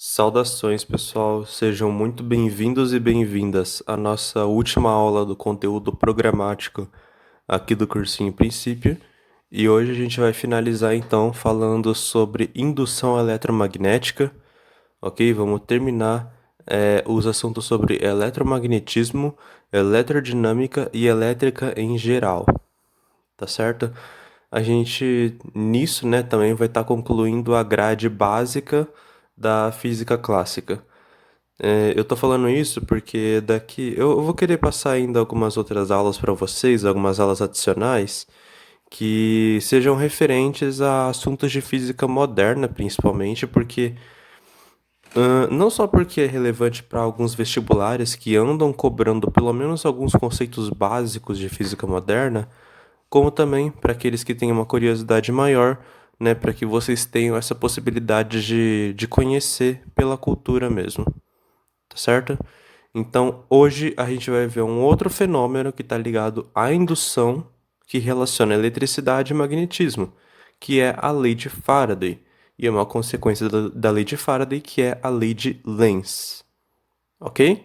Saudações, pessoal. Sejam muito bem-vindos e bem-vindas à nossa última aula do conteúdo programático aqui do cursinho Princípio. E hoje a gente vai finalizar então falando sobre indução eletromagnética, ok? Vamos terminar os assuntos sobre eletromagnetismo, eletrodinâmica e elétrica em geral, tá certo? A gente nisso, né, também vai estar concluindo a grade básica da física clássica. Eu tô falando isso porque daqui eu vou querer passar ainda algumas outras aulas para vocês, algumas aulas adicionais que sejam referentes a assuntos de física moderna, principalmente, porque não só porque é relevante para alguns vestibulares que andam cobrando pelo menos alguns conceitos básicos de física moderna, como também para aqueles que têm uma curiosidade maior, né, para que vocês tenham essa possibilidade de conhecer pela cultura mesmo, tá certo? Então, hoje a gente vai ver um outro fenômeno que está ligado à indução, que relaciona eletricidade e magnetismo, que é a lei de Faraday, e é uma consequência da lei de Faraday, que é a lei de Lenz, ok?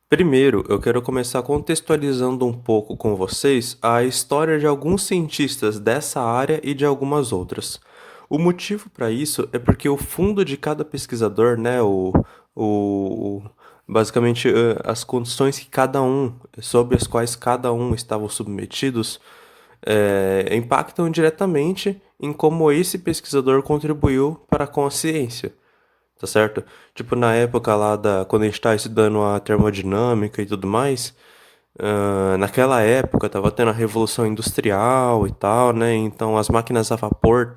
Primeiro, eu quero começar contextualizando um pouco com vocês a história de alguns cientistas dessa área e de algumas outras. O motivo para isso é porque o fundo de cada pesquisador, né, o, basicamente as condições que cada um, sobre as quais cada um estavam submetidos, impactam diretamente em como esse pesquisador contribuiu para com a ciência, tá certo? Tipo, na época lá quando a gente estava estudando a termodinâmica e tudo mais, naquela época tava tendo a Revolução Industrial e tal, né? Então as máquinas a vapor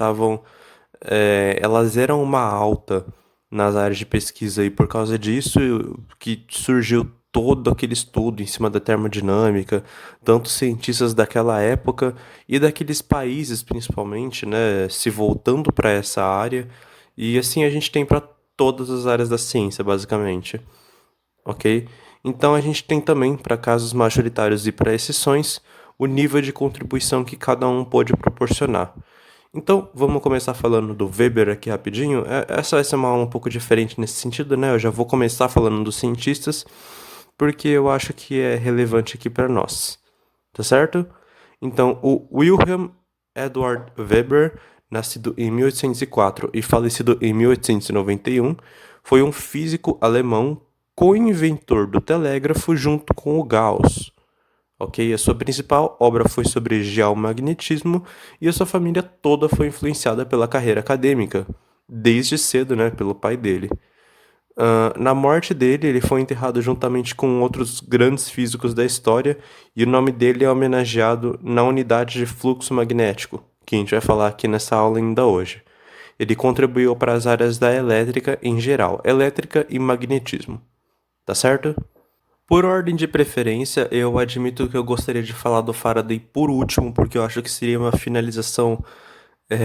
elas eram uma alta nas áreas de pesquisa e por causa disso que surgiu todo aquele estudo em cima da termodinâmica, tanto cientistas daquela época e daqueles países principalmente, né, se voltando para essa área. E assim a gente tem para todas as áreas da ciência, basicamente, ok? Então a gente tem também, para casos majoritários e para exceções, o nível de contribuição que cada um pode proporcionar. Então, vamos começar falando do Weber aqui rapidinho. Essa vai ser uma aula um pouco diferente nesse sentido, né? Eu já vou começar falando dos cientistas, porque eu acho que é relevante aqui para nós, tá certo? Então, o Wilhelm Eduard Weber, nascido em 1804 e falecido em 1891, foi um físico alemão co-inventor do telégrafo junto com o Gauss. Ok? A sua principal obra foi sobre geomagnetismo e a sua família toda foi influenciada pela carreira acadêmica, desde cedo, né, pelo pai dele. Na morte dele, ele foi enterrado juntamente com outros grandes físicos da história e o nome dele é homenageado na unidade de fluxo magnético, que a gente vai falar aqui nessa aula ainda hoje. Ele contribuiu para as áreas da elétrica em geral, elétrica e magnetismo. Tá certo? Por ordem de preferência, eu admito que eu gostaria de falar do Faraday por último, porque eu acho que seria uma finalização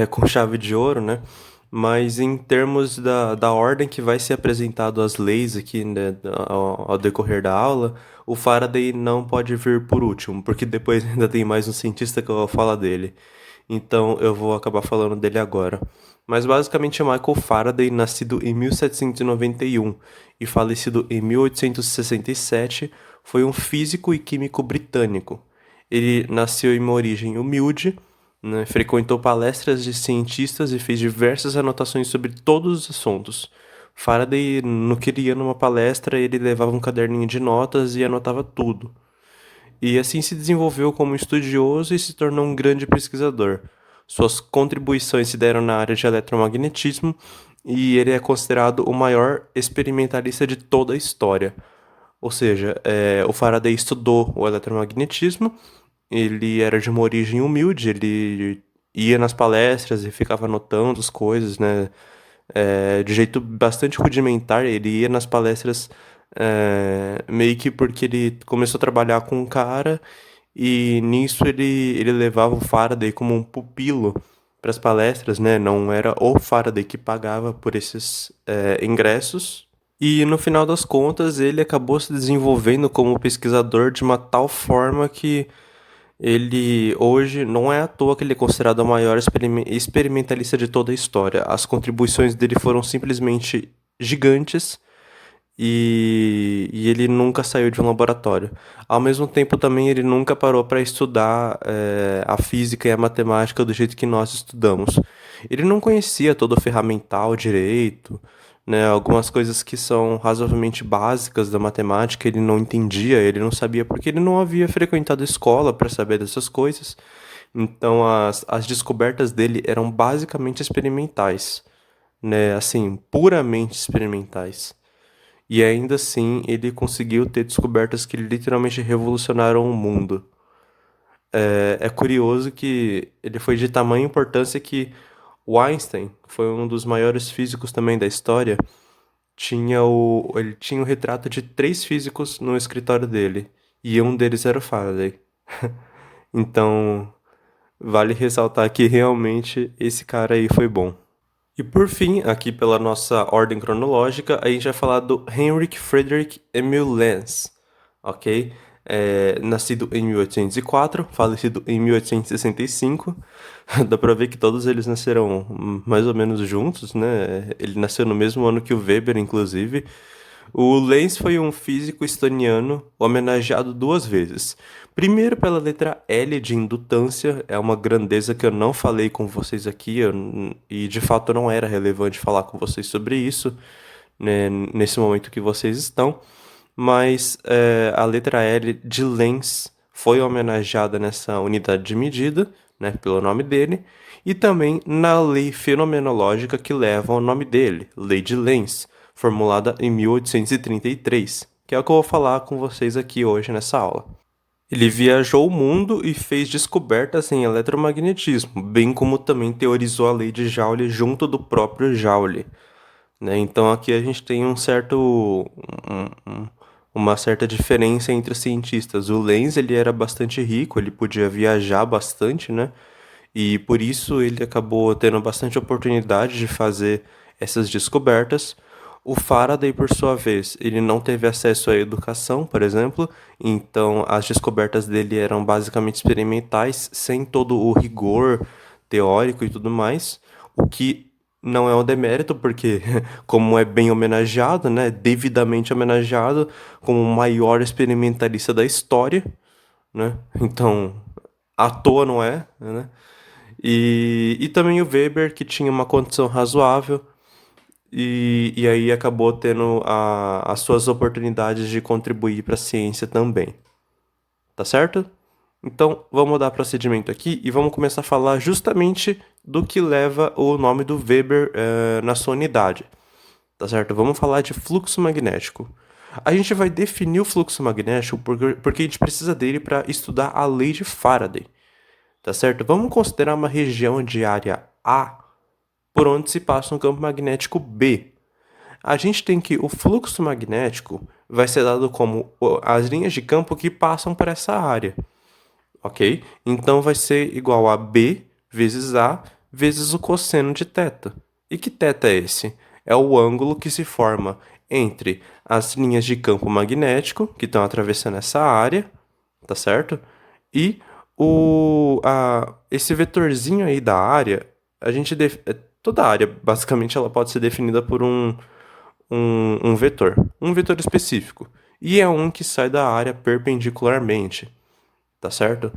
com chave de ouro, né? Mas em termos da ordem que vai ser apresentado as leis aqui, né, ao decorrer da aula, o Faraday não pode vir por último, porque depois ainda tem mais um cientista que eu vou falar dele. Então eu vou acabar falando dele agora. Mas basicamente é Michael Faraday, nascido em 1791 e falecido em 1867, foi um físico e químico britânico. Ele nasceu em uma origem humilde, né, frequentou palestras de cientistas e fez diversas anotações sobre todos os assuntos. Faraday, no que ele ia numa palestra, ele levava um caderninho de notas e anotava tudo. E assim se desenvolveu como estudioso e se tornou um grande pesquisador. Suas contribuições se deram na área de eletromagnetismo e ele é considerado o maior experimentalista de toda a história. Ou seja, o Faraday estudou o eletromagnetismo, ele era de uma origem humilde, ele ia nas palestras e ficava anotando as coisas, né? De jeito bastante rudimentar, ele ia nas palestras meio que porque ele começou a trabalhar com um cara e nisso ele levava o Faraday como um pupilo para as palestras, né? Não era o Faraday que pagava por esses ingressos. E no final das contas, ele acabou se desenvolvendo como pesquisador de uma tal forma que ele hoje não é à toa que ele é considerado o maior experimentalista de toda a história. As contribuições dele foram simplesmente gigantes e ele nunca saiu de um laboratório. Ao mesmo tempo, também ele nunca parou para estudar a física e a matemática do jeito que nós estudamos. Ele não conhecia todo o ferramental direito, né? Algumas coisas que são razoavelmente básicas da matemática ele não entendia, ele não sabia porque ele não havia frequentado escola para saber dessas coisas. Então, as descobertas dele eram basicamente experimentais, né? Assim, puramente experimentais. E ainda assim, ele conseguiu ter descobertas que literalmente revolucionaram o mundo. É curioso que ele foi de tamanha importância que o Einstein, que foi um dos maiores físicos também da história, ele tinha o retrato de três físicos no escritório dele. E um deles era o Faraday. Então, vale ressaltar que realmente esse cara aí foi bom. E por fim, aqui pela nossa ordem cronológica, a gente vai falar do Heinrich Friedrich Emil Lenz, ok? Nascido em 1804, falecido em 1865. Dá pra ver que todos eles nasceram mais ou menos juntos, né? Ele nasceu no mesmo ano que o Weber, inclusive. O Lenz foi um físico estoniano homenageado duas vezes. Primeiro pela letra L de indutância, é uma grandeza que eu não falei com vocês aqui, e de fato não era relevante falar com vocês sobre isso, né, nesse momento que vocês estão, mas a letra L de Lenz foi homenageada nessa unidade de medida, né, pelo nome dele, e também na lei fenomenológica que leva ao nome dele, Lei de Lenz, formulada em 1833, que é o que eu vou falar com vocês aqui hoje nessa aula. Ele viajou o mundo e fez descobertas em eletromagnetismo, bem como também teorizou a lei de Joule junto do próprio Joule, né? Então aqui a gente tem uma certa diferença entre os cientistas. O Lenz ele era bastante rico, ele podia viajar bastante, né? E por isso ele acabou tendo bastante oportunidade de fazer essas descobertas. O Faraday, por sua vez, ele não teve acesso à educação, por exemplo, então as descobertas dele eram basicamente experimentais, sem todo o rigor teórico e tudo mais, o que não é um demérito, porque como é bem homenageado, né, devidamente homenageado como o maior experimentalista da história, né? Então, à toa não é, né? E também o Weber, que tinha uma condição razoável, e aí acabou tendo as suas oportunidades de contribuir para a ciência também. Tá certo? Então, vamos dar procedimento aqui e vamos começar a falar justamente do que leva o nome do Weber na sua unidade. Tá certo? Vamos falar de fluxo magnético. A gente vai definir o fluxo magnético porque a gente precisa dele para estudar a lei de Faraday. Tá certo? Vamos considerar uma região de área A por onde se passa um campo magnético B. A gente tem que o fluxo magnético vai ser dado como as linhas de campo que passam por essa área, ok? Então vai ser igual a B vezes A vezes o cosseno de θ. E que θ é esse? É o ângulo que se forma entre as linhas de campo magnético que estão atravessando essa área, tá certo? E esse vetorzinho aí da área, toda área, basicamente, ela pode ser definida por um vetor específico. E é um que sai da área perpendicularmente, tá certo?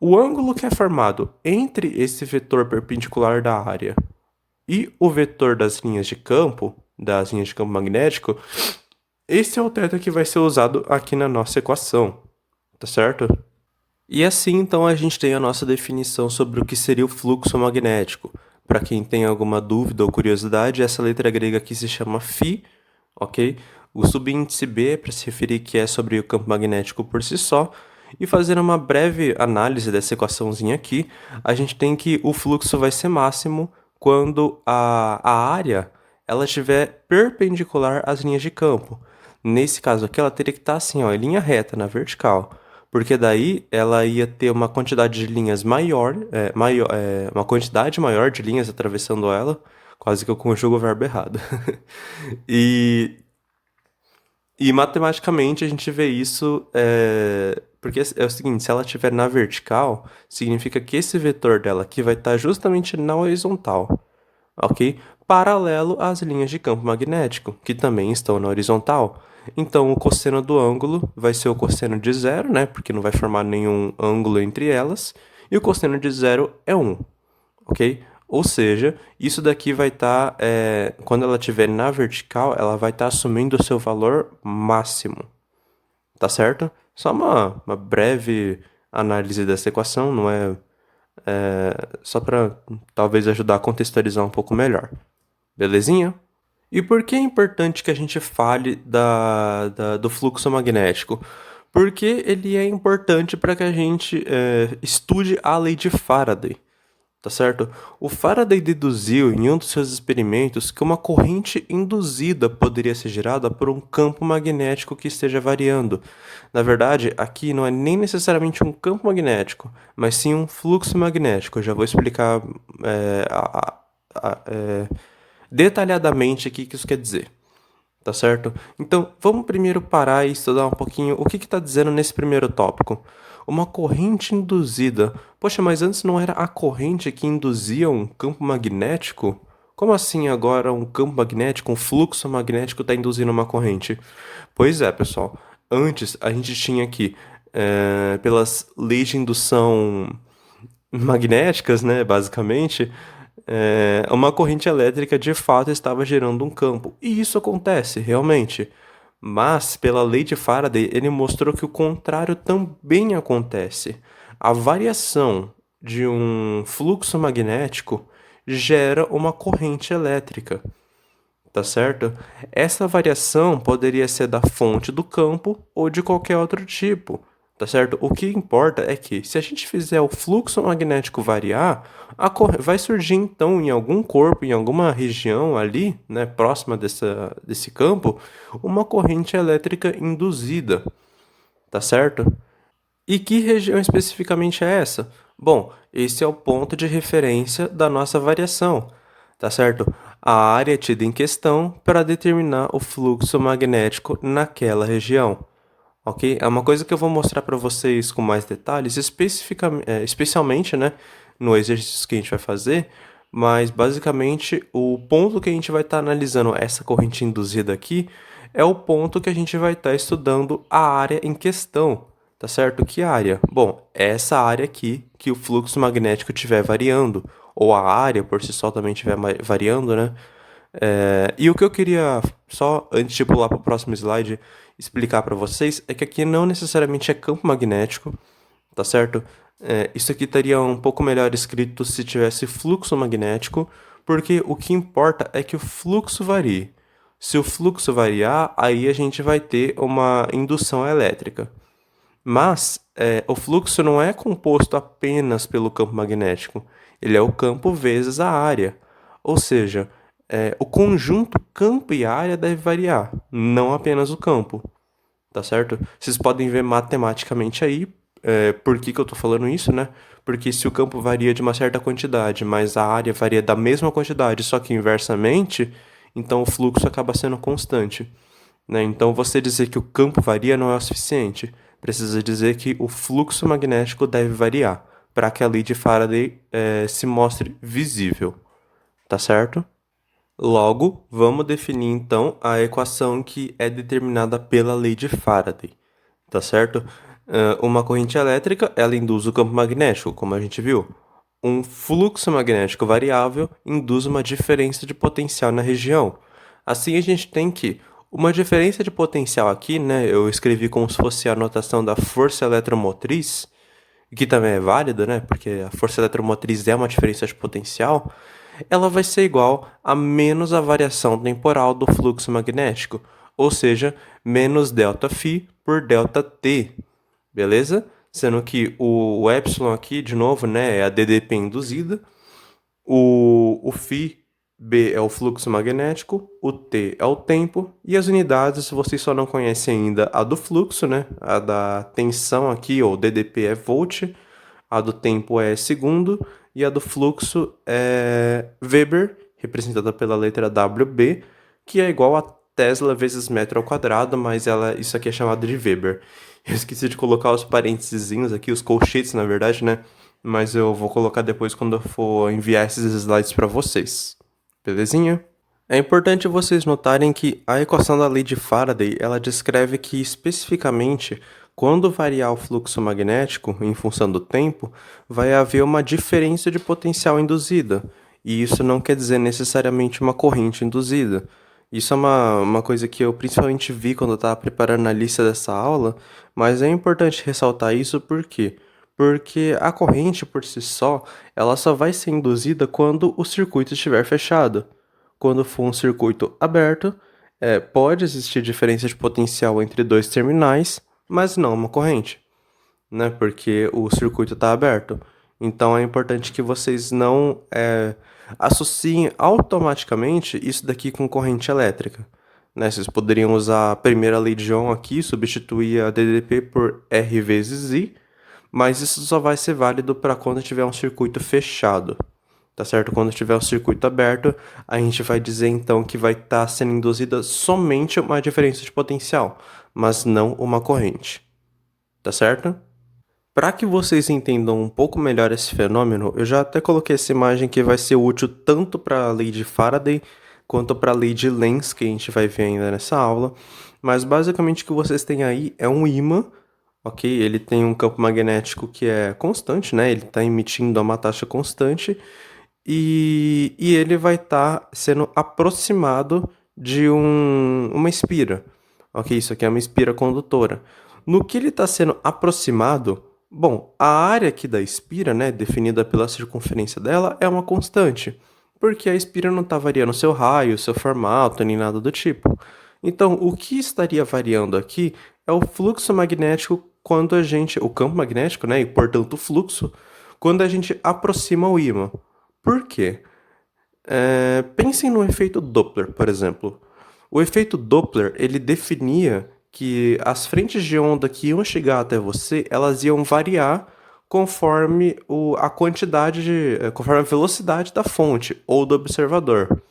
O ângulo que é formado entre esse vetor perpendicular da área e o vetor das linhas de campo magnético, esse é o θ que vai ser usado aqui na nossa equação, tá certo? E assim, então, a gente tem a nossa definição sobre o que seria o fluxo magnético. Para quem tem alguma dúvida ou curiosidade, essa letra grega aqui se chama φ, ok? O subíndice B é para se referir que é sobre o campo magnético por si só. E fazendo uma breve análise dessa equaçãozinha aqui, a gente tem que o fluxo vai ser máximo quando a área ela estiver perpendicular às linhas de campo. Nesse caso aqui, ela teria que estar assim, ó, em linha reta, na vertical. Porque daí ela ia ter uma quantidade de linhas uma quantidade maior de linhas atravessando ela. Quase que eu conjugo o verbo errado. E, e matematicamente a gente vê isso, porque é o seguinte, se ela estiver na vertical, significa que esse vetor dela aqui vai estar justamente na horizontal, ok? paralelo às linhas de campo magnético, que também estão na horizontal. Então, o cosseno do ângulo vai ser o cosseno de zero, né? Porque não vai formar nenhum ângulo entre elas. E o cosseno de zero é 1, ok? Ou seja, isso daqui vai estar, quando ela estiver na vertical, ela vai estar assumindo o seu valor máximo, tá certo? Só uma breve análise dessa equação, não é, só para talvez ajudar a contextualizar um pouco melhor. Belezinha? E por que é importante que a gente fale do fluxo magnético? Porque ele é importante para que a gente estude a lei de Faraday, tá certo? O Faraday deduziu em um dos seus experimentos que uma corrente induzida poderia ser gerada por um campo magnético que esteja variando. Na verdade, aqui não é nem necessariamente um campo magnético, mas sim um fluxo magnético. Eu já vou explicar detalhadamente aqui o que isso quer dizer. Tá certo? Então, vamos primeiro parar e estudar um pouquinho o que está dizendo nesse primeiro tópico. Uma corrente induzida. Poxa, mas antes não era a corrente que induzia um campo magnético? Como assim agora um campo magnético, um fluxo magnético está induzindo uma corrente? Pois é, pessoal. Antes a gente tinha aqui, pelas leis de indução magnéticas, né, basicamente, uma corrente elétrica de fato estava gerando um campo. E isso acontece, realmente. Mas, pela lei de Faraday, ele mostrou que o contrário também acontece. A variação de um fluxo magnético gera uma corrente elétrica, tá certo? Essa variação poderia ser da fonte do campo ou de qualquer outro tipo, tá certo? O que importa é que, se a gente fizer o fluxo magnético variar, vai surgir então em algum corpo, em alguma região ali, né, próxima desse campo, uma corrente elétrica induzida, tá certo? E que região especificamente é essa? Bom, esse é o ponto de referência da nossa variação, tá certo? A área tida em questão para determinar o fluxo magnético naquela região, ok? É uma coisa que eu vou mostrar para vocês com mais detalhes, especialmente, né, no exercício que a gente vai fazer, mas basicamente o ponto que a gente vai estar analisando essa corrente induzida aqui é o ponto que a gente vai estar estudando a área em questão, tá certo? Que área? Bom, é essa área aqui que o fluxo magnético estiver variando, ou a área por si só também estiver variando, né? E o que eu queria, só antes de pular para o próximo slide, explicar para vocês é que aqui não necessariamente é campo magnético, tá certo? Isso aqui estaria um pouco melhor escrito se tivesse fluxo magnético, porque o que importa é que o fluxo varie. Se o fluxo variar, aí a gente vai ter uma indução elétrica. Mas o fluxo não é composto apenas pelo campo magnético, ele é o campo vezes a área. Ou seja, o conjunto campo e área deve variar, não apenas o campo, tá certo? Vocês podem ver matematicamente aí por que eu estou falando isso, né? Porque se o campo varia de uma certa quantidade, mas a área varia da mesma quantidade, só que inversamente, então o fluxo acaba sendo constante, né? Então, você dizer que o campo varia não é o suficiente. Precisa dizer que o fluxo magnético deve variar para que a lei de Faraday se mostre visível, tá certo? Logo, vamos definir então a equação que é determinada pela lei de Faraday, tá certo? Uma corrente elétrica, ela induz o campo magnético, como a gente viu. Um fluxo magnético variável induz uma diferença de potencial na região. Assim, a gente tem que uma diferença de potencial aqui, né? Eu escrevi como se fosse a notação da força eletromotriz, que também é válida, né? Porque a força eletromotriz é uma diferença de potencial. Ela vai ser igual a menos a variação temporal do fluxo magnético, ou seja, menos ΔΦ por ΔT, beleza? Sendo que o epsilon aqui, de novo, né, é a DDP induzida, o φ B é o fluxo magnético, o T é o tempo, e as unidades vocês só não conhecem ainda a do fluxo, né? A da tensão aqui, ou DDP é volt, a do tempo é segundo, e a do fluxo é Weber, representada pela letra WB, que é igual a Tesla vezes metro ao quadrado, mas isso aqui é chamado de Weber. Eu esqueci de colocar os parênteses aqui, os colchetes, na verdade, né? Mas eu vou colocar depois quando eu for enviar esses slides para vocês. belezinha? É importante vocês notarem que a equação da lei de Faraday, ela descreve que especificamente quando variar o fluxo magnético em função do tempo, vai haver uma diferença de potencial induzida. E isso não quer dizer necessariamente uma corrente induzida. Isso é uma coisa que eu principalmente vi quando eu estava preparando a lista dessa aula, mas é importante ressaltar isso por quê? Porque a corrente por si só, ela só vai ser induzida quando o circuito estiver fechado. Quando for um circuito aberto, pode existir diferença de potencial entre dois terminais, mas não uma corrente, né? Porque o circuito está aberto. Então é importante que vocês não associem automaticamente isso daqui com corrente elétrica, né? Vocês poderiam usar a primeira lei de Ohm aqui, substituir a DDP por R vezes I, mas isso só vai ser válido para quando tiver um circuito fechado. Tá certo? Quando tiver o circuito aberto, a gente vai dizer então que vai estar sendo induzida somente uma diferença de potencial, mas não uma corrente. Tá certo? Para que vocês entendam um pouco melhor esse fenômeno, eu já até coloquei essa imagem que vai ser útil tanto para a lei de Faraday quanto para a lei de Lenz, que a gente vai ver ainda nessa aula. Mas basicamente o que vocês têm aí é um ímã, ok? Ele tem um campo magnético que é constante, né? Ele está emitindo a uma taxa constante e ele vai estar sendo aproximado de uma espira. Ok, isso aqui é uma espira condutora. No que ele está sendo aproximado, bom, a área aqui da espira, né, definida pela circunferência dela, é uma constante, porque a espira não está variando seu raio, seu formato, nem nada do tipo. Então, o que estaria variando aqui é o fluxo magnético quando o campo magnético, né, e portanto o fluxo, quando a gente aproxima o ímã. Por quê? Pensem no efeito Doppler, por exemplo. O efeito Doppler, ele definia que as frentes de onda que iam chegar até você, elas iam variar conforme a quantidade conforme a velocidade da fonte ou do observador.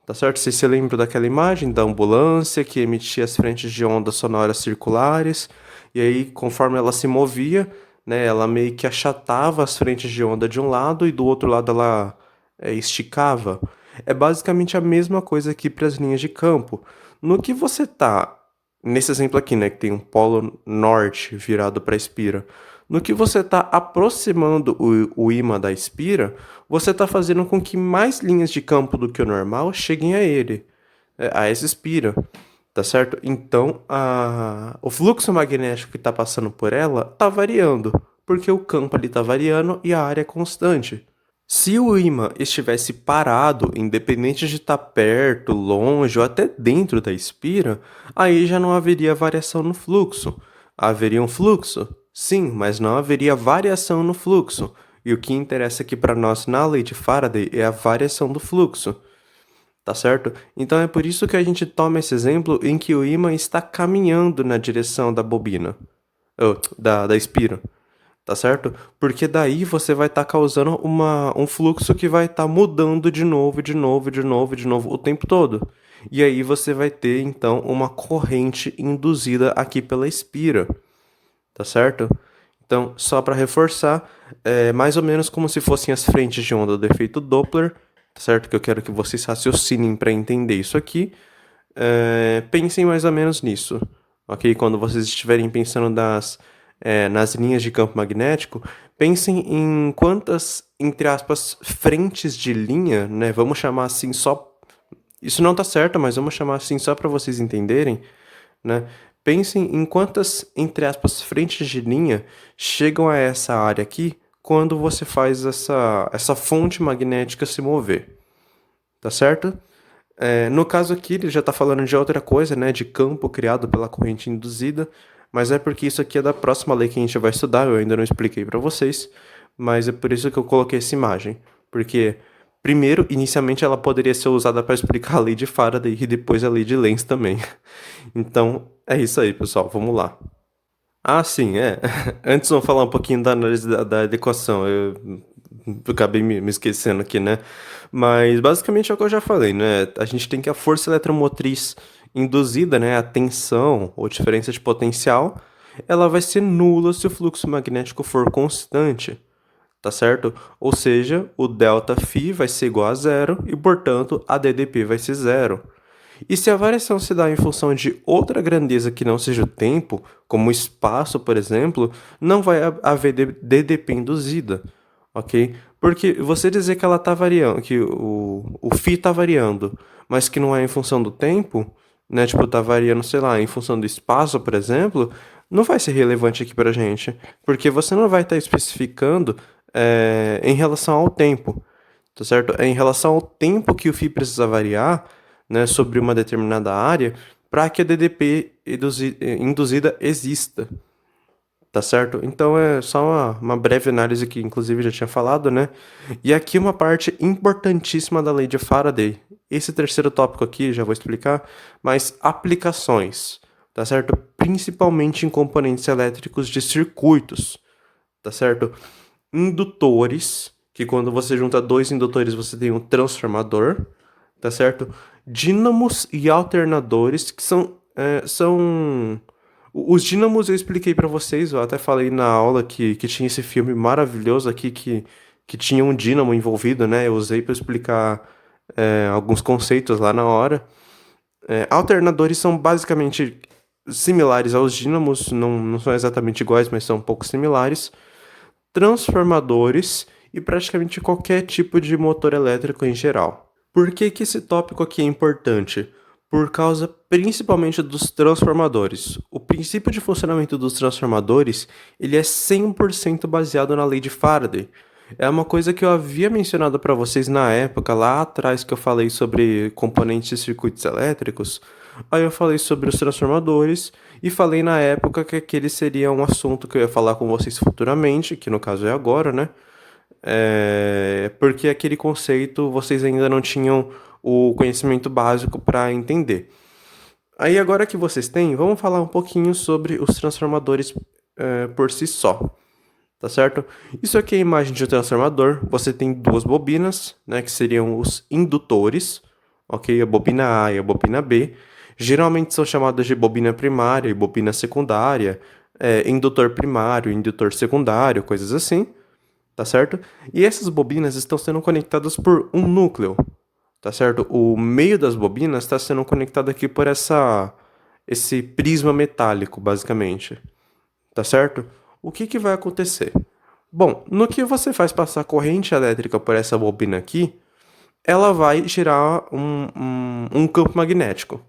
Tá certo? Vocês se lembram daquela imagem da ambulância que emitia as frentes de onda sonoras circulares, e aí, conforme ela se movia, né, ela meio que achatava as frentes de onda de um lado e do outro lado ela esticava. É basicamente a mesma coisa aqui para as linhas de campo. No que você tá, nesse exemplo aqui, né, que tem um polo norte virado para a espira, no que você está aproximando o ímã da espira, você está fazendo com que mais linhas de campo do que o normal cheguem a ele, a essa espira, tá certo? Então, o fluxo magnético que está passando por ela está variando, porque o campo ali está variando e a área é constante. Se o ímã estivesse parado, independente de estar perto, longe ou até dentro da espira, aí já não haveria variação no fluxo. Haveria um fluxo? Sim, mas não haveria variação no fluxo. E o que interessa aqui para nós na lei de Faraday é a variação do fluxo. Tá certo? Então é por isso que a gente toma esse exemplo em que o ímã está caminhando na direção da bobina, da espira, tá certo? Porque daí você vai estar causando um fluxo que vai estar mudando de novo, de novo, de novo, de novo o tempo todo. E aí você vai ter então uma corrente induzida aqui pela espira, tá certo? Então, só para reforçar, é mais ou menos como se fossem as frentes de onda do efeito Doppler, tá certo? Que eu quero que vocês raciocinem para entender isso aqui. Pensem mais ou menos nisso, ok? Quando vocês estiverem pensando nas linhas de campo magnético, pensem em quantas, entre aspas, frentes de linha, né? Vamos chamar assim só. Isso não tá certo, mas vamos chamar assim só para vocês entenderem, né? Pensem em quantas, entre aspas, frentes de linha chegam a essa área aqui quando você faz essa fonte magnética se mover, tá certo? No caso aqui, ele já está falando de outra coisa, né? De campo criado pela corrente induzida, mas é porque isso aqui é da próxima lei que a gente vai estudar, eu ainda não expliquei para vocês, mas é por isso que eu coloquei essa imagem, porque primeiro, inicialmente ela poderia ser usada para explicar a lei de Faraday e depois a lei de Lenz também. Então, é isso aí, pessoal, vamos lá. Ah, sim, é. Antes vamos falar um pouquinho da análise da equação. Eu acabei me esquecendo aqui, né? Mas basicamente é o que eu já falei, né? A gente tem que a força eletromotriz induzida, né? A tensão ou diferença de potencial, ela vai ser nula se o fluxo magnético for constante, tá certo? Ou seja, o ΔΦ vai ser igual a zero e, portanto, a DDP vai ser zero. E se a variação se dá em função de outra grandeza que não seja o tempo, como o espaço, por exemplo, não vai haver DDP induzida, ok? Porque você dizer que ela está variando, que o φ está variando, mas que não é em função do tempo, né? Tipo, tá variando, sei lá, em função do espaço, por exemplo, não vai ser relevante aqui pra gente, porque você não vai estar especificando em relação ao tempo, tá certo? É em relação ao tempo que o φ precisa variar, né, sobre uma determinada área para que a DDP induzida exista, tá certo? Então é só uma breve análise que inclusive já tinha falado, né? E aqui uma parte importantíssima da lei de Faraday. Esse terceiro tópico aqui já vou explicar, mas aplicações, tá certo? Principalmente em componentes elétricos de circuitos, tá certo? Indutores, que quando você junta dois indutores você tem um transformador, tá certo? Dínamos e alternadores, que são. Os dínamos eu expliquei para vocês, eu até falei na aula que tinha esse filme maravilhoso aqui que tinha um dínamo envolvido, né? Eu usei para explicar alguns conceitos lá na hora. Alternadores são basicamente similares aos dínamos, não são exatamente iguais, mas são um pouco similares. Transformadores e praticamente qualquer tipo de motor elétrico em geral. Por que que esse tópico aqui é importante? Por causa principalmente dos transformadores. O princípio de funcionamento dos transformadores, ele é 100% baseado na lei de Faraday. É uma coisa que eu havia mencionado para vocês na época, lá atrás que eu falei sobre componentes e circuitos elétricos. Aí eu falei sobre os transformadores e falei na época que aquele seria um assunto que eu ia falar com vocês futuramente, que no caso é agora, né? Porque aquele conceito vocês ainda não tinham o conhecimento básico para entender. Aí agora que vocês têm, vamos falar um pouquinho sobre os transformadores por si só, tá certo? Isso aqui é a imagem de um transformador. Você tem duas bobinas, né, que seriam os indutores, ok? A bobina A e a bobina B. Geralmente são chamadas de bobina primária e bobina secundária, indutor primário, indutor secundário, coisas assim, tá certo? E essas bobinas estão sendo conectadas por um núcleo, tá certo? O meio das bobinas está sendo conectado aqui por esse prisma metálico, basicamente, tá certo? O que que vai acontecer? Bom, no que você faz passar corrente elétrica por essa bobina aqui, ela vai gerar um campo magnético,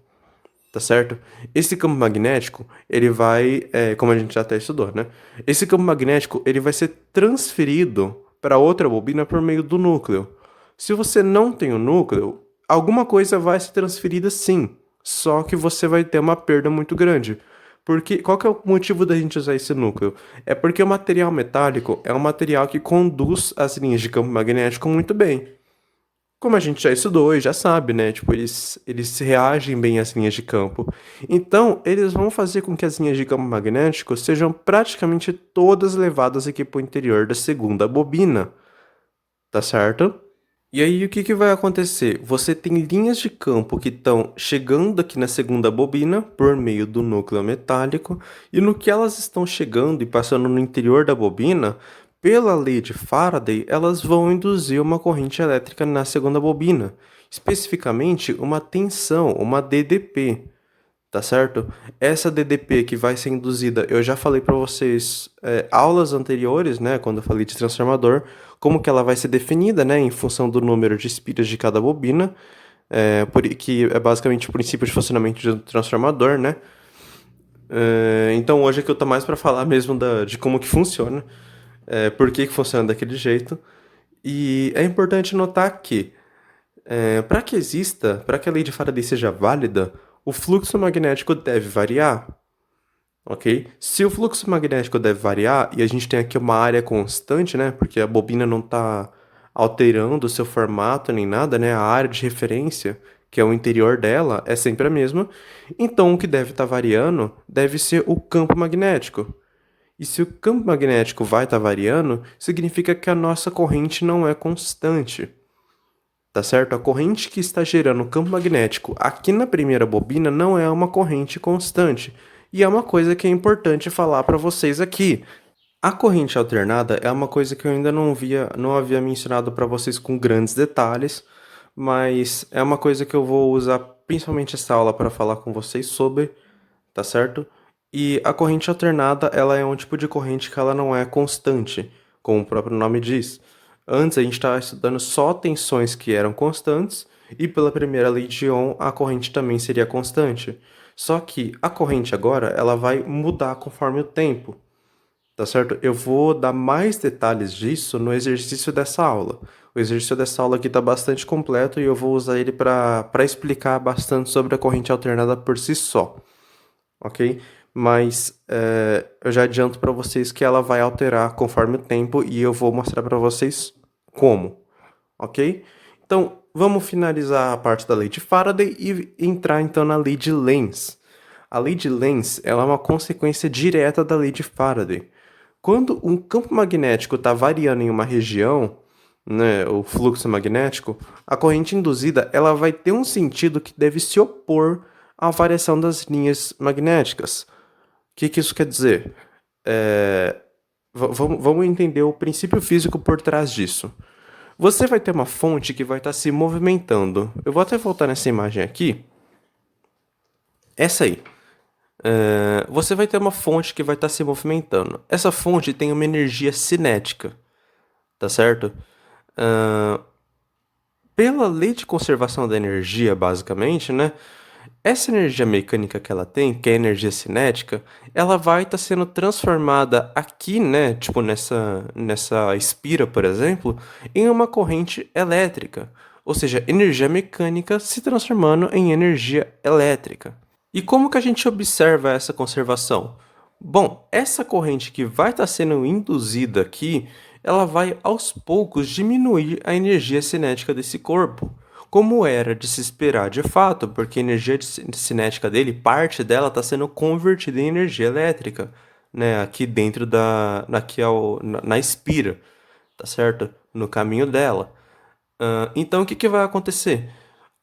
tá certo? Esse campo magnético, ele vai, como a gente já até estudou, né? Esse campo magnético, ele vai ser transferido para outra bobina por meio do núcleo. Se você não tem o núcleo, alguma coisa vai ser transferida sim, só que você vai ter uma perda muito grande. Porque qual que é o motivo da gente usar esse núcleo? É porque o material metálico é um material que conduz as linhas de campo magnético muito bem. Como a gente já estudou e já sabe, né? Tipo, eles reagem bem às linhas de campo. Então, eles vão fazer com que as linhas de campo magnético sejam praticamente todas levadas aqui para o interior da segunda bobina, tá certo? E aí, o que que vai acontecer? Você tem linhas de campo que estão chegando aqui na segunda bobina por meio do núcleo metálico, e no que elas estão chegando e passando no interior da bobina, pela lei de Faraday, elas vão induzir uma corrente elétrica na segunda bobina, especificamente uma tensão, uma DDP, tá certo? Essa DDP que vai ser induzida, eu já falei para vocês aulas anteriores, né, quando eu falei de transformador, como que ela vai ser definida, né, em função do número de espiras de cada bobina, que é basicamente o princípio de funcionamento de um transformador, né? Então hoje aqui eu tô mais para falar mesmo de como que funciona, por que que funciona daquele jeito. E é importante notar que para que a lei de Faraday seja válida, o fluxo magnético deve variar, ok? Se o fluxo magnético deve variar e a gente tem aqui uma área constante, né? Porque a bobina não está alterando o seu formato nem nada, né? A área de referência, que é o interior dela, é sempre a mesma. Então o que deve estar variando deve ser o campo magnético. E se o campo magnético vai estar variando, significa que a nossa corrente não é constante. Tá certo? A corrente que está gerando o campo magnético aqui na primeira bobina não é uma corrente constante. E é uma coisa que é importante falar para vocês aqui. A corrente alternada é uma coisa que eu ainda não havia mencionado para vocês com grandes detalhes, mas é uma coisa que eu vou usar principalmente essa aula para falar com vocês sobre, tá certo? E a corrente alternada, ela é um tipo de corrente que ela não é constante, como o próprio nome diz. Antes a gente estava estudando só tensões que eram constantes, e pela primeira lei de Ohm a corrente também seria constante. Só que a corrente agora, ela vai mudar conforme o tempo. Tá certo? Eu vou dar mais detalhes disso no exercício dessa aula. O exercício dessa aula aqui está bastante completo e eu vou usar ele para explicar bastante sobre a corrente alternada por si só, ok? Mas eu já adianto para vocês que ela vai alterar conforme o tempo e eu vou mostrar para vocês como, ok? Então, vamos finalizar a parte da lei de Faraday e entrar então na lei de Lenz. A lei de Lenz ela é uma consequência direta da lei de Faraday. Quando um campo magnético está variando em uma região, né, o fluxo magnético, a corrente induzida ela vai ter um sentido que deve se opor à variação das linhas magnéticas. O que isso quer dizer? Vamos entender o princípio físico por trás disso. Você vai ter uma fonte que vai estar se movimentando. Eu vou até voltar nessa imagem aqui. Essa aí. Você vai ter uma fonte que vai estar se movimentando. Essa fonte tem uma energia cinética, tá certo? Pela lei de conservação da energia, basicamente, né? Essa energia mecânica que ela tem, que é a energia cinética, ela vai estar sendo transformada aqui, né? Tipo nessa espira, por exemplo, em uma corrente elétrica. Ou seja, energia mecânica se transformando em energia elétrica. E como que a gente observa essa conservação? Bom, essa corrente que vai estar sendo induzida aqui, ela vai aos poucos diminuir a energia cinética desse corpo, como era de se esperar de fato, porque a energia cinética dele, parte dela está sendo convertida em energia elétrica, né, aqui dentro na espira, tá certo? No caminho dela. Então, o que vai acontecer?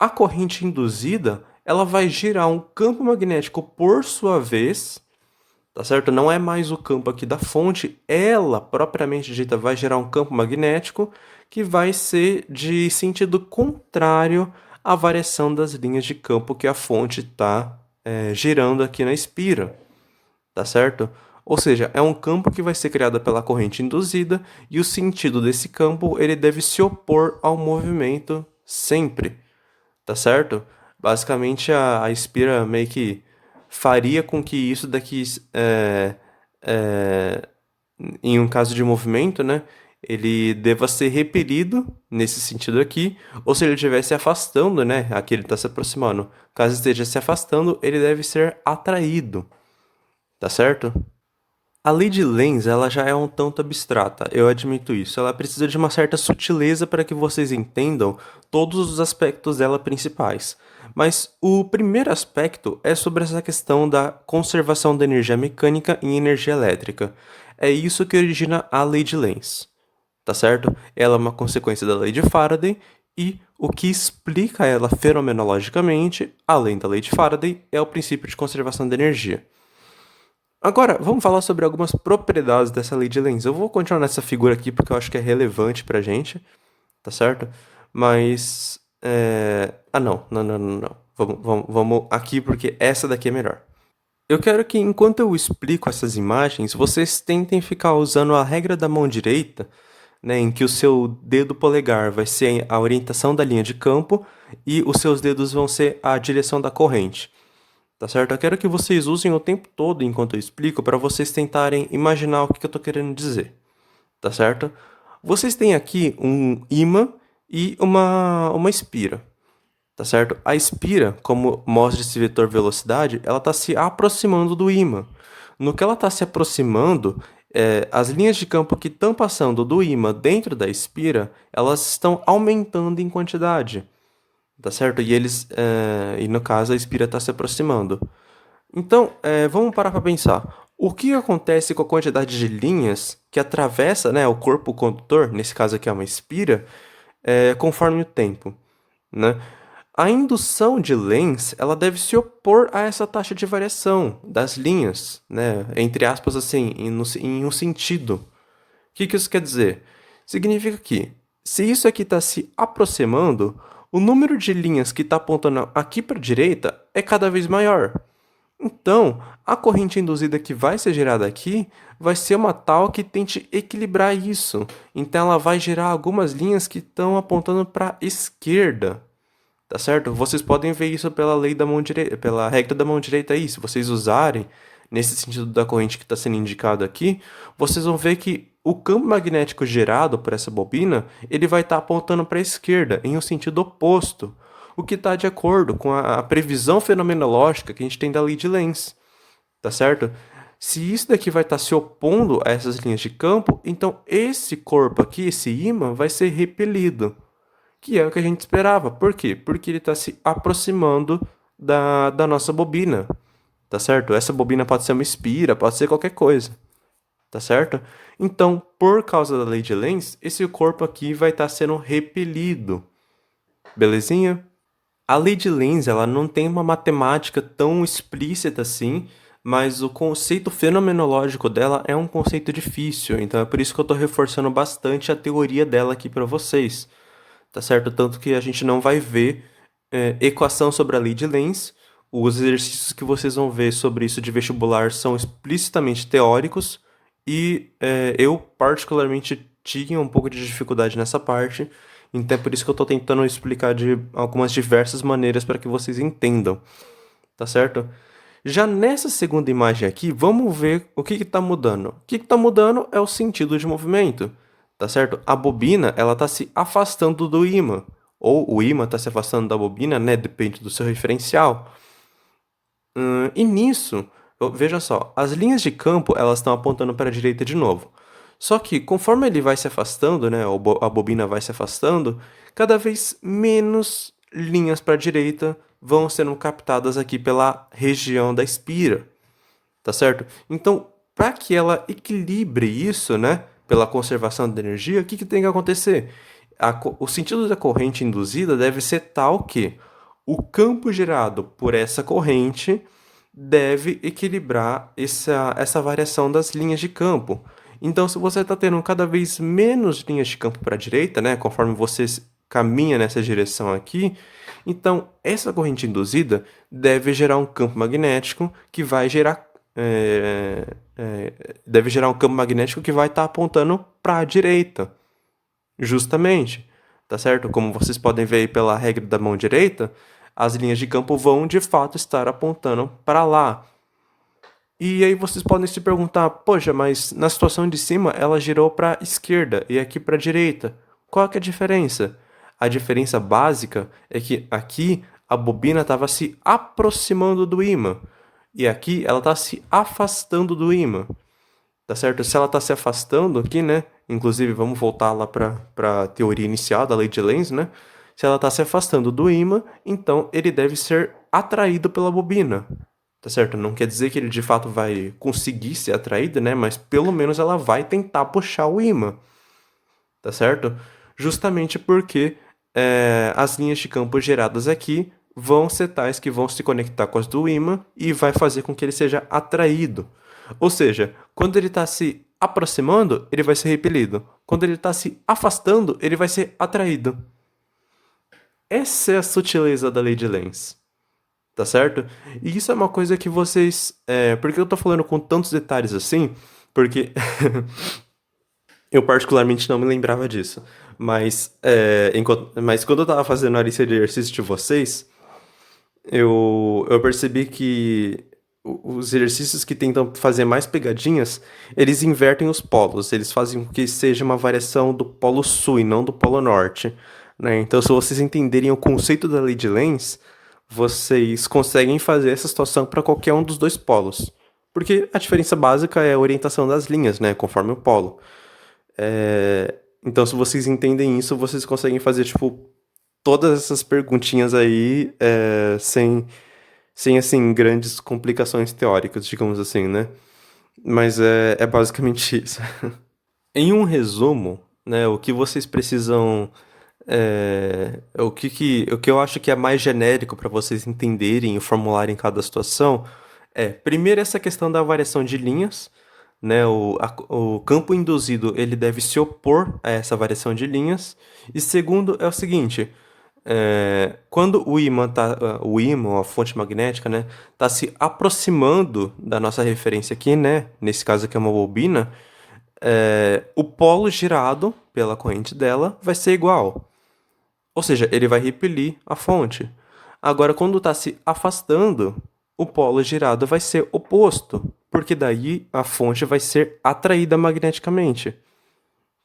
A corrente induzida, ela vai girar um campo magnético por sua vez, tá certo? Não é mais o campo aqui da fonte, ela propriamente dita vai gerar um campo magnético que vai ser de sentido contrário à variação das linhas de campo que a fonte está girando aqui na espira, tá certo? Ou seja, é um campo que vai ser criado pela corrente induzida e o sentido desse campo ele deve se opor ao movimento sempre, tá certo? Basicamente a Inspira meio que faria com que isso daqui, é, em um caso de movimento, né, ele deva ser repelido nesse sentido aqui, ou se ele estiver se afastando, né, aqui ele está se aproximando. Caso esteja se afastando, ele deve ser atraído, tá certo? A lei de Lenz, ela já é um tanto abstrata, eu admito isso. Ela precisa de uma certa sutileza para que vocês entendam todos os aspectos dela principais. Mas o primeiro aspecto é sobre essa questão da conservação da energia mecânica em energia elétrica. É isso que origina a lei de Lenz, tá certo? Ela é uma consequência da lei de Faraday e o que explica ela fenomenologicamente, além da lei de Faraday, é o princípio de conservação da energia. Agora, vamos falar sobre algumas propriedades dessa lei de Lenz. Eu vou continuar nessa figura aqui porque eu acho que é relevante pra gente, tá certo? Mas. Ah, não. Vamos aqui porque essa daqui é melhor. Eu quero que, enquanto eu explico essas imagens, vocês tentem ficar usando a regra da mão direita, né, em que o seu dedo polegar vai ser a orientação da linha de campo e os seus dedos vão ser a direção da corrente. Tá certo? Eu quero que vocês usem o tempo todo enquanto eu explico para vocês tentarem imaginar o que eu estou querendo dizer. Tá certo? Vocês têm aqui um ímã e uma espira. Tá certo? A espira, como mostra esse vetor velocidade, ela está se aproximando do ímã. No que ela está se aproximando, as linhas de campo que estão passando do ímã dentro da espira, elas estão aumentando em quantidade. Tá certo? E no caso a espira está se aproximando. Então, vamos parar para pensar. O que acontece com a quantidade de linhas que atravessa, né, o corpo condutor, nesse caso aqui é uma espira, conforme o tempo, né? A indução de Lenz, ela deve se opor a essa taxa de variação das linhas, né? Entre aspas, assim, em um sentido. O que isso quer dizer? Significa que, se isso aqui está se aproximando, o número de linhas que está apontando aqui para a direita é cada vez maior. Então, a corrente induzida que vai ser gerada aqui vai ser uma tal que tente equilibrar isso. Então, ela vai gerar algumas linhas que estão apontando para a esquerda. Tá certo? Vocês podem ver isso pela lei da mão direita, pela regra da mão direita aí. Se vocês usarem nesse sentido da corrente que está sendo indicado aqui, vocês vão ver que o campo magnético gerado por essa bobina, ele vai estar apontando para a esquerda, em um sentido oposto, o que está de acordo com a previsão fenomenológica que a gente tem da lei de Lenz, tá certo? Se isso daqui vai estar se opondo a essas linhas de campo, então esse corpo aqui, esse ímã, vai ser repelido, que é o que a gente esperava. Por quê? Porque ele está se aproximando da nossa bobina, tá certo? Essa bobina pode ser uma espira, pode ser qualquer coisa, tá certo? Então, por causa da lei de Lenz, esse corpo aqui vai estar sendo repelido, belezinha? A lei de Lenz, ela não tem uma matemática tão explícita assim, mas o conceito fenomenológico dela é um conceito difícil, então é por isso que eu estou reforçando bastante a teoria dela aqui para vocês, tá certo? Tanto que a gente não vai ver equação sobre a lei de Lenz. Os exercícios que vocês vão ver sobre isso de vestibular são explicitamente teóricos e eu particularmente tinha um pouco de dificuldade nessa parte, então é por isso que eu estou tentando explicar de algumas diversas maneiras para que vocês entendam, tá certo? Já nessa segunda imagem aqui, vamos ver o que está mudando. O que está mudando é o sentido de movimento, tá certo? A bobina, ela está se afastando do ímã, ou o ímã está se afastando da bobina, né? Depende do seu referencial. E nisso, veja só, as linhas de campo, elas estão apontando para a direita de novo. Só que conforme ele vai se afastando, né? A bobina vai se afastando, cada vez menos linhas para a direita vão sendo captadas aqui pela região da espira, tá certo? Então, para que ela equilibre isso, né, pela conservação da energia, o que tem que acontecer? O sentido da corrente induzida deve ser tal que o campo gerado por essa corrente deve equilibrar essa variação das linhas de campo. Então, se você está tendo cada vez menos linhas de campo para a direita, né, conforme você caminha nessa direção aqui, então essa corrente induzida deve gerar um campo magnético que vai gerar deve gerar um campo magnético que vai estar apontando para a direita, justamente, tá certo? Como vocês podem ver aí pela regra da mão direita, as linhas de campo vão de fato estar apontando para lá. E aí vocês podem se perguntar, poxa, mas na situação de cima ela girou para a esquerda e aqui para a direita. Qual que é a diferença? A diferença básica é que aqui a bobina estava se aproximando do ímã e aqui ela está se afastando do ímã, tá certo? Se ela está se afastando aqui, né? Inclusive, vamos voltar lá para a teoria inicial da lei de Lenz, né? Se ela está se afastando do ímã, então ele deve ser atraído pela bobina, tá certo? Não quer dizer que ele de fato vai conseguir ser atraído, né? Mas pelo menos ela vai tentar puxar o ímã, tá certo? Justamente porque as linhas de campo geradas aqui vão ser tais que vão se conectar com as do ímã e vai fazer com que ele seja atraído. Ou seja, quando ele está se aproximando, ele vai ser repelido. Quando ele está se afastando, ele vai ser atraído. Essa é a sutileza da lei de Lenz, tá certo? E isso é uma coisa que vocês... por que eu tô falando com tantos detalhes assim? Porque eu particularmente não me lembrava disso. Mas quando eu tava fazendo a lista de exercícios de vocês, eu percebi que os exercícios que tentam fazer mais pegadinhas, eles invertem os polos. Eles fazem com que seja uma variação do polo sul e não do polo norte, né? Então, se vocês entenderem o conceito da lei de Lenz, vocês conseguem fazer essa situação para qualquer um dos dois polos. Porque a diferença básica é a orientação das linhas, né? Conforme o polo. Então, se vocês entendem isso, vocês conseguem fazer, tipo, todas essas perguntinhas aí sem assim, grandes complicações teóricas, digamos assim, né? Mas é basicamente isso. Em um resumo, né, o que vocês precisam O que eu acho que é mais genérico para vocês entenderem e formularem cada situação é, primeiro, essa questão da variação de linhas, né? O campo induzido ele deve se opor a essa variação de linhas. E segundo é o seguinte, quando o ímã, a fonte magnética, né, está se aproximando da nossa referência aqui, né? Nesse caso aqui é uma bobina, o polo girado pela corrente dela vai ser igual. Ou seja, ele vai repelir a fonte. Agora, quando está se afastando, o polo girado vai ser oposto, porque daí a fonte vai ser atraída magneticamente,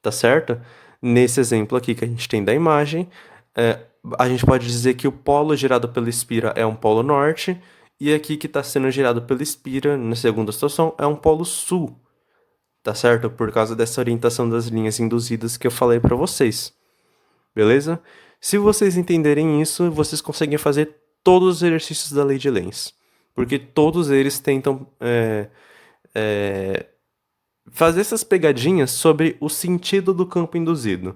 tá certo? Nesse exemplo aqui que a gente tem da imagem, é, a gente pode dizer que o polo girado pela espira é um polo norte, e aqui que está sendo girado pela espira, na segunda situação, é um polo sul, tá certo? Por causa dessa orientação das linhas induzidas que eu falei para vocês. Beleza? Se vocês entenderem isso, vocês conseguem fazer todos os exercícios da lei de Lenz. Porque todos eles tentam fazer essas pegadinhas sobre o sentido do campo induzido.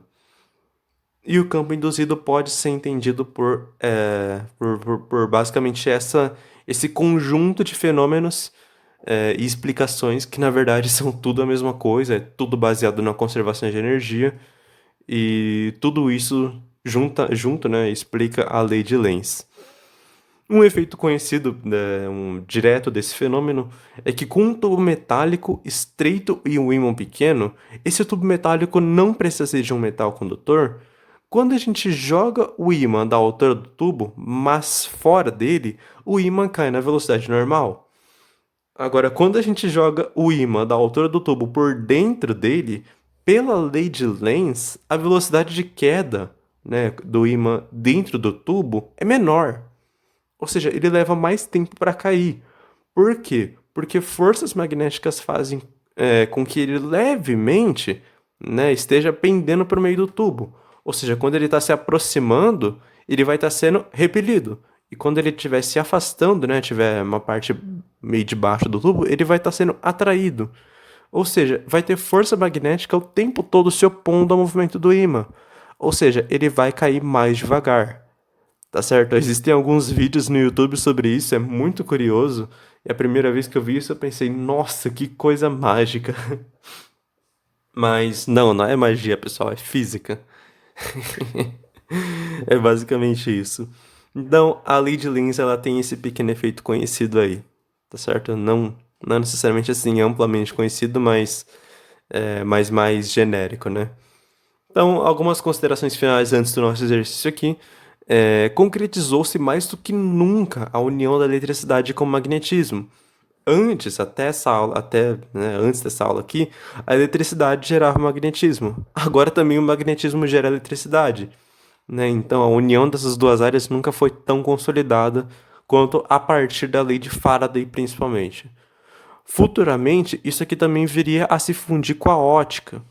E o campo induzido pode ser entendido por basicamente esse conjunto de fenômenos e explicações que, na verdade, são tudo a mesma coisa, é tudo baseado na conservação de energia. E tudo isso junto, né, explica a lei de Lenz. Um efeito conhecido, direto desse fenômeno, é que com um tubo metálico estreito e um ímã pequeno, esse tubo metálico não precisa ser de um metal condutor. Quando a gente joga o ímã da altura do tubo, mas fora dele, o ímã cai na velocidade normal. Agora, quando a gente joga o ímã da altura do tubo por dentro dele, pela lei de Lenz, a velocidade de queda, né, do ímã dentro do tubo é menor. Ou seja, ele leva mais tempo para cair. Por quê? Porque forças magnéticas fazem com que ele levemente, né, esteja pendendo para o meio do tubo. Ou seja, quando ele está se aproximando, ele vai estar sendo repelido. E quando ele estiver se afastando, né, tiver uma parte meio de baixo do tubo, ele vai estar sendo atraído. Ou seja, vai ter força magnética o tempo todo se opondo ao movimento do ímã. Ou seja, ele vai cair mais devagar. Tá certo? Existem alguns vídeos no YouTube sobre isso, é muito curioso. E a primeira vez que eu vi isso, eu pensei, nossa, que coisa mágica. Mas não é magia, pessoal, é física. É basicamente isso. Então, a lei de Lenz, ela tem esse pequeno efeito conhecido aí, tá certo? Não necessariamente assim amplamente conhecido, mas mais genérico, né? Então, algumas considerações finais antes do nosso exercício aqui. Concretizou-se mais do que nunca a união da eletricidade com o magnetismo. Antes dessa aula aqui, a eletricidade gerava magnetismo. Agora também o magnetismo gera eletricidade, né? Então a união dessas duas áreas nunca foi tão consolidada quanto a partir da lei de Faraday, principalmente. Futuramente, isso aqui também viria a se fundir com a ótica,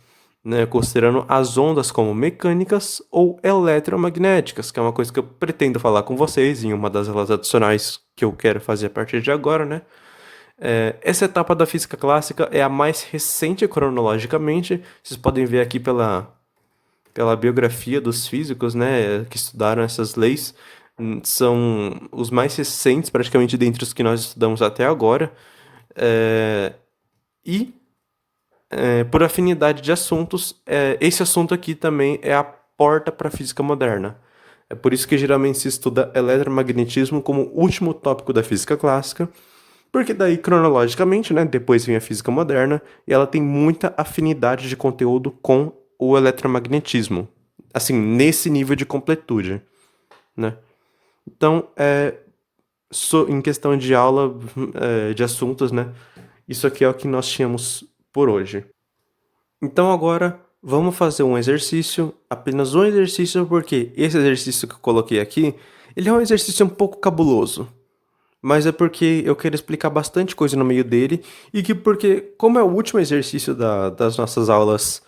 né, considerando as ondas como mecânicas ou eletromagnéticas, que é uma coisa que eu pretendo falar com vocês em uma das aulas adicionais que eu quero fazer a partir de agora, né? Essa etapa da física clássica é a mais recente cronologicamente. Vocês podem ver aqui pela biografia dos físicos, né, que estudaram essas leis. São os mais recentes, praticamente, dentre os que nós estudamos até agora. E por afinidade de assuntos, esse assunto aqui também é a porta para a física moderna. É por isso que geralmente se estuda eletromagnetismo como último tópico da física clássica, porque daí, cronologicamente, né, depois vem a física moderna, e ela tem muita afinidade de conteúdo com o eletromagnetismo. Assim, nesse nível de completude, né? Então, em questão de aula, de assuntos, né, isso aqui é o que nós tínhamos por hoje. Então agora vamos fazer um exercício, apenas um exercício, porque esse exercício que eu coloquei aqui, ele é um exercício um pouco cabuloso. Mas é porque eu quero explicar bastante coisa no meio dele, e que porque, como é o último exercício das nossas aulas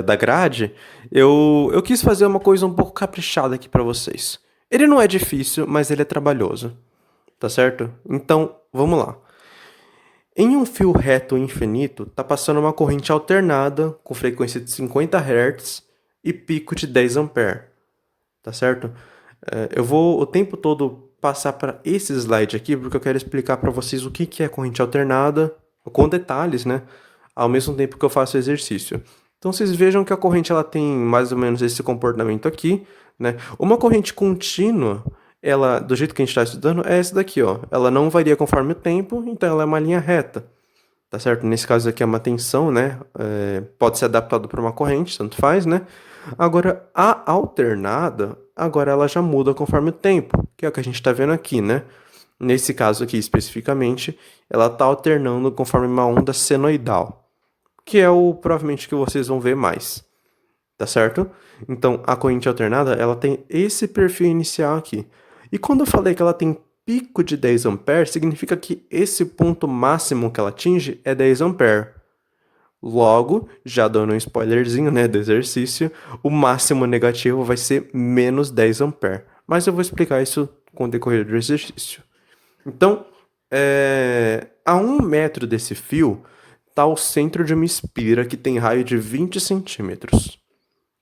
da grade, eu quis fazer uma coisa um pouco caprichada aqui para vocês. Ele não é difícil, mas ele é trabalhoso, tá certo? Então, vamos lá. Em um fio reto infinito, está passando uma corrente alternada com frequência de 50 Hz e pico de 10 A. tá certo? Eu vou o tempo todo passar para esse slide aqui, porque eu quero explicar para vocês o que que é corrente alternada, com detalhes, né? Ao mesmo tempo que eu faço o exercício. Então, vocês vejam que a corrente ela tem mais ou menos esse comportamento aqui, né? Uma corrente contínua, ela, do jeito que a gente está estudando, é essa daqui, ó. Ela não varia conforme o tempo, então ela é uma linha reta, tá certo? Nesse caso aqui é uma tensão, né? Pode ser adaptado para uma corrente, tanto faz, né? Agora, a alternada, agora ela já muda conforme o tempo, que é o que a gente está vendo aqui, né? Nesse caso aqui especificamente, ela está alternando conforme uma onda senoidal, que é o provavelmente que vocês vão ver mais, tá certo? Então, a corrente alternada, ela tem esse perfil inicial aqui. E quando eu falei que ela tem pico de 10 amperes, significa que esse ponto máximo que ela atinge é 10 amperes. Logo, já dando um spoilerzinho, né, do exercício, o máximo negativo vai ser menos 10 amperes. Mas eu vou explicar isso com o decorrer do exercício. Então, a 1 metro desse fio está o centro de uma espira que tem raio de 20 centímetros.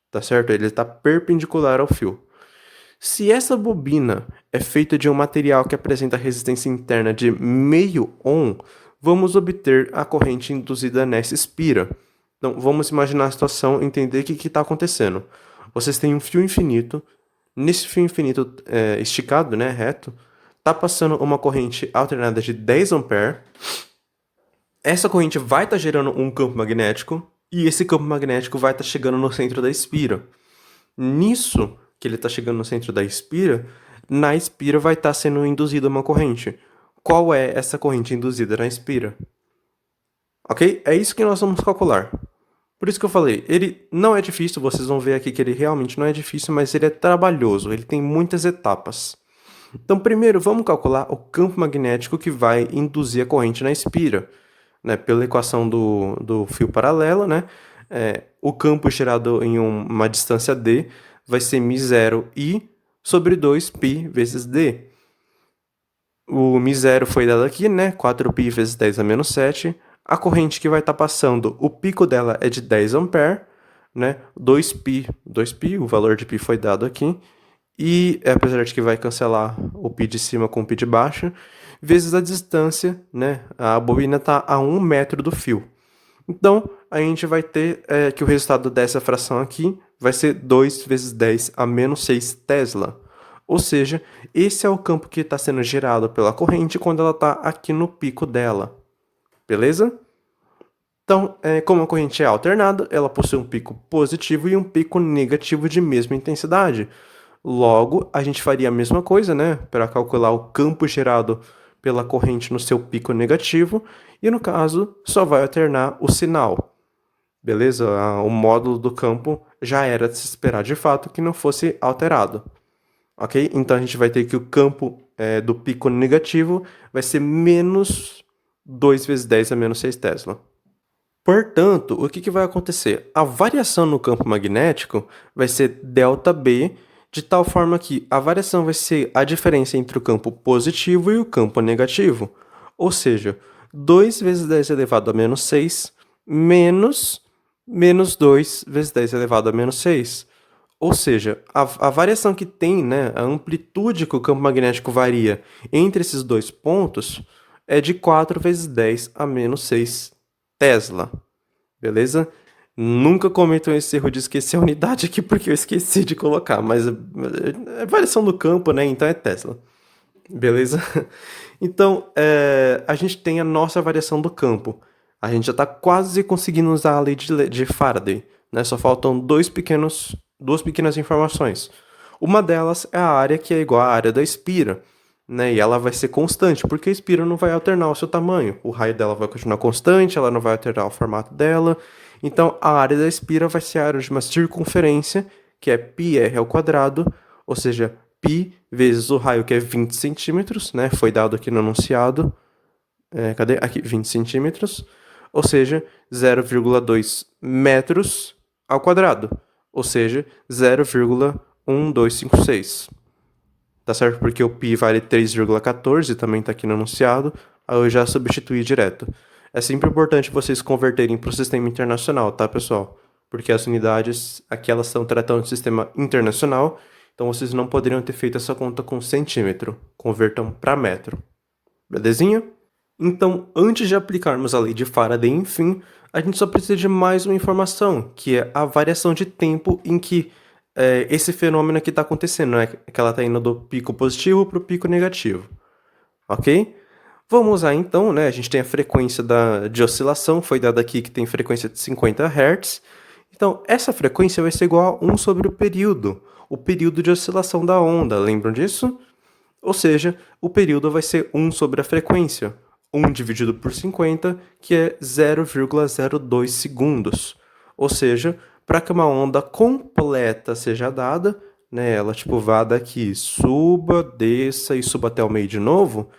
Tá certo? Ele está perpendicular ao fio. Se essa bobina é feita de um material que apresenta resistência interna de meio ohm, vamos obter a corrente induzida nessa espira. Então, vamos imaginar a situação e entender o que está acontecendo. Vocês têm um fio infinito. Nesse fio infinito esticado, né, reto, está passando uma corrente alternada de 10 amperes. Essa corrente vai estar gerando um campo magnético e esse campo magnético vai estar chegando no centro da espira. Nisso que ele está chegando no centro da espira, na espira vai estar sendo induzida uma corrente. Qual é essa corrente induzida na espira? Ok? É isso que nós vamos calcular. Por isso que eu falei, ele não é difícil, vocês vão ver aqui que ele realmente não é difícil, mas ele é trabalhoso, ele tem muitas etapas. Então, primeiro, vamos calcular o campo magnético que vai induzir a corrente na espira. Né? Pela equação do fio paralelo, né? O campo gerado em uma distância d vai ser μ0 I sobre 2π vezes d. O μ0 foi dado aqui, né? 4π vezes 10 a menos 7. A corrente que vai estar passando, o pico dela é de 10 amperes, né? 2π, o valor de π foi dado aqui. E apesar de que vai cancelar o π de cima com o π de baixo, vezes a distância, né? A bobina está a 1 metro do fio. Então, a gente vai ter que o resultado dessa fração aqui vai ser 2 vezes 10 a menos 6 Tesla. Ou seja, esse é o campo que está sendo gerado pela corrente quando ela está aqui no pico dela. Beleza? Então, como a corrente é alternada, ela possui um pico positivo e um pico negativo de mesma intensidade. Logo, a gente faria a mesma coisa, né, para calcular o campo gerado pela corrente no seu pico negativo, e no caso, só vai alternar o sinal. Beleza? O módulo do campo já era de se esperar de fato que não fosse alterado. Ok? Então a gente vai ter que o campo do pico negativo vai ser menos 2 vezes 10 a menos 6 Tesla. Portanto, o que vai acontecer? A variação no campo magnético vai ser ΔB, de tal forma que a variação vai ser a diferença entre o campo positivo e o campo negativo. Ou seja, 2 vezes 10 elevado a menos 6 menos 2 vezes 10 elevado a menos 6. Ou seja, a variação que tem, né, a amplitude que o campo magnético varia entre esses dois pontos é de 4 vezes 10 a menos 6 Tesla. Beleza? Nunca cometam esse erro de esquecer a unidade aqui porque eu esqueci de colocar, mas é variação do campo, né? Então é Tesla. Beleza? Então, a gente tem a nossa variação do campo. A gente já está quase conseguindo usar a lei de Faraday, né? Só faltam duas pequenas informações. Uma delas é a área que é igual à área da espira, né? E ela vai ser constante, porque a espira não vai alternar o seu tamanho. O raio dela vai continuar constante, ela não vai alterar o formato dela. Então, a área da espira vai ser a área de uma circunferência, que é πr ao quadrado, ou seja, π vezes o raio, que é 20 centímetros, né? Foi dado aqui no enunciado. Cadê? Aqui, 20 centímetros. Ou seja, 0,2 metros ao quadrado. Ou seja, 0,1256. Tá certo? Porque o π vale 3,14, também está aqui no enunciado. Aí eu já substituí direto. É sempre importante vocês converterem para o sistema internacional, tá, pessoal? Porque as unidades aqui elas estão tratando de sistema internacional, Então vocês não poderiam ter feito essa conta com centímetro. Convertam para metro. Belezinha? Então, antes de aplicarmos a lei de Faraday, enfim, a gente só precisa de mais uma informação, que é a variação de tempo em que esse fenômeno aqui está acontecendo, né? Que ela está indo do pico positivo para o pico negativo. Ok? Vamos usar então, né? A gente tem a frequência de oscilação, foi dada aqui que tem frequência de 50 Hz. Então, essa frequência vai ser igual a 1 sobre o período de oscilação da onda. Lembram disso? Ou seja, o período vai ser 1 sobre a frequência. 1 dividido por 50, que é 0,02 segundos. Ou seja, para que uma onda completa seja dada, né, ela tipo vá daqui, suba, desça e suba até o meio de novo,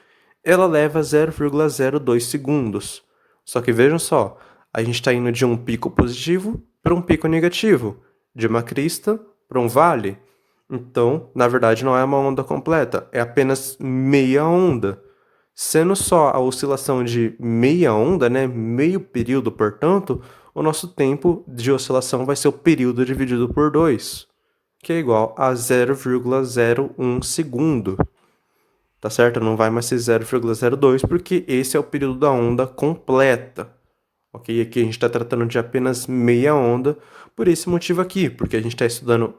ela leva 0,02 segundos. Só que vejam só, a gente está indo de um pico positivo para um pico negativo, de uma crista para um vale. Então, na verdade, não é uma onda completa, é apenas meia onda. Sendo só a oscilação de meia onda, né, meio período, portanto, o nosso tempo de oscilação vai ser o período dividido por 2, que é igual a 0,01 segundo. Tá certo? Não vai mais ser 0,02, porque esse é o período da onda completa. Ok? Aqui a gente está tratando de apenas meia onda, por esse motivo aqui, porque a gente está estudando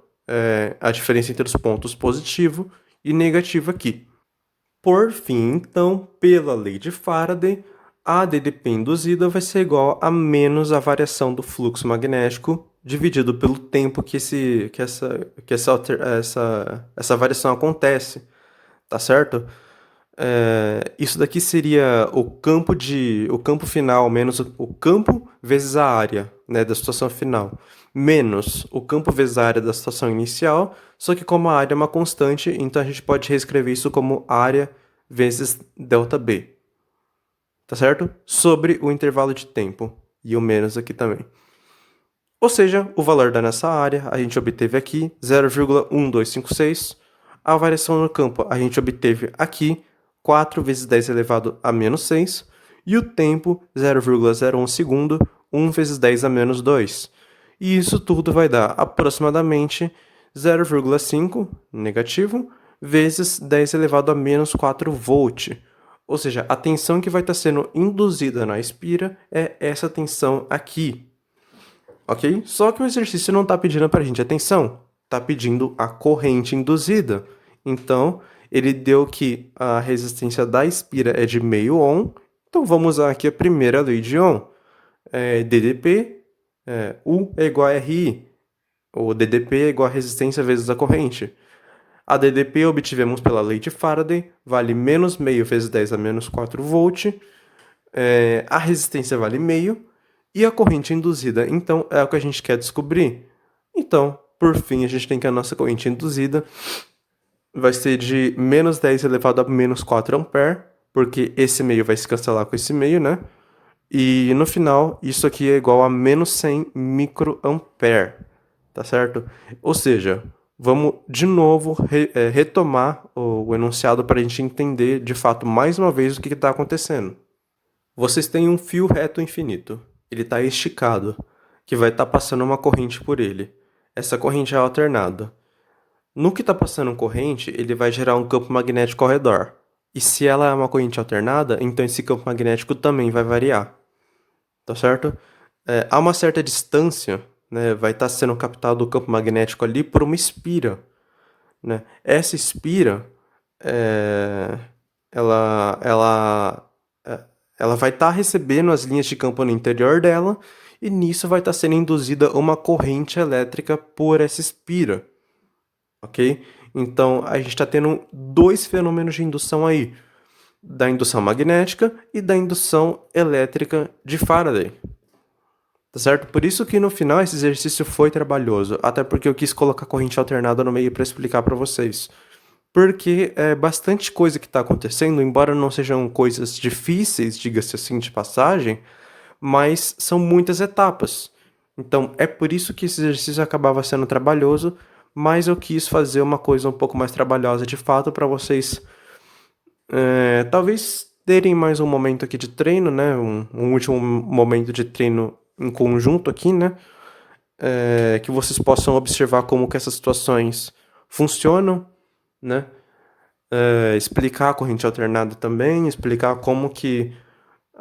a diferença entre os pontos positivo e negativo aqui. Por fim, então, pela lei de Faraday, a DDP induzida vai ser igual a menos a variação do fluxo magnético dividido pelo tempo que essa variação acontece, tá certo? Isso daqui seria o campo final menos o campo vezes a área, né, da situação final, menos o campo vezes a área da situação inicial, só que como a área é uma constante, então a gente pode reescrever isso como área vezes ΔB, tá certo? Sobre o intervalo de tempo, e o menos aqui também. Ou seja, o valor da nossa área a gente obteve aqui, 0,1256, a variação no campo a gente obteve aqui, 4 vezes 10 elevado a menos 6, e o tempo, 0,01 segundo, 1 vezes 10 a menos 2. E isso tudo vai dar aproximadamente 0,5 negativo vezes 10 elevado a menos 4 volt. Ou seja, a tensão que vai estar sendo induzida na espira é essa tensão aqui. Ok? Só que o exercício não está pedindo para a gente a tensão, está pedindo a corrente induzida. Então, ele deu que a resistência da espira é de meio ohm. Então, vamos usar aqui a primeira lei de Ohm. DDP, U é igual a RI. O DDP é igual a resistência vezes a corrente. A DDP obtivemos pela lei de Faraday, vale menos meio vezes 10 a menos 4 volt. A resistência vale meio. E a corrente induzida, então, é o que a gente quer descobrir. Então, por fim, a gente tem que a nossa corrente induzida vai ser de menos 10 elevado a menos 4 ampere, porque esse meio vai se cancelar com esse meio, né? E no final, isso aqui é igual a menos 100 microampere, tá certo? Ou seja, vamos de novo retomar o enunciado para a gente entender de fato mais uma vez o que está acontecendo. Vocês têm um fio reto infinito. Ele está esticado, que vai estar passando uma corrente por ele. Essa corrente é alternada. No que está passando corrente, ele vai gerar um campo magnético ao redor. E se ela é uma corrente alternada, então esse campo magnético também vai variar. Tá certo? A uma certa distância, né, vai estar sendo captado o campo magnético ali por uma espira. Né? Essa espira, ela vai estar recebendo as linhas de campo no interior dela e nisso vai estar sendo induzida uma corrente elétrica por essa espira, ok? Então, a gente está tendo dois fenômenos de indução aí, da indução magnética e da indução elétrica de Faraday, tá certo? Por isso que no final esse exercício foi trabalhoso, até porque eu quis colocar corrente alternada no meio para explicar para vocês. Porque é bastante coisa que está acontecendo, embora não sejam coisas difíceis, diga-se assim, de passagem, mas são muitas etapas. Então, é por isso que esse exercício acabava sendo trabalhoso, mas eu quis fazer uma coisa um pouco mais trabalhosa de fato para vocês talvez terem mais um momento aqui de treino, né? Um último momento de treino em conjunto aqui, né? Que vocês possam observar como que essas situações funcionam, né? Explicar a corrente alternada também, explicar como que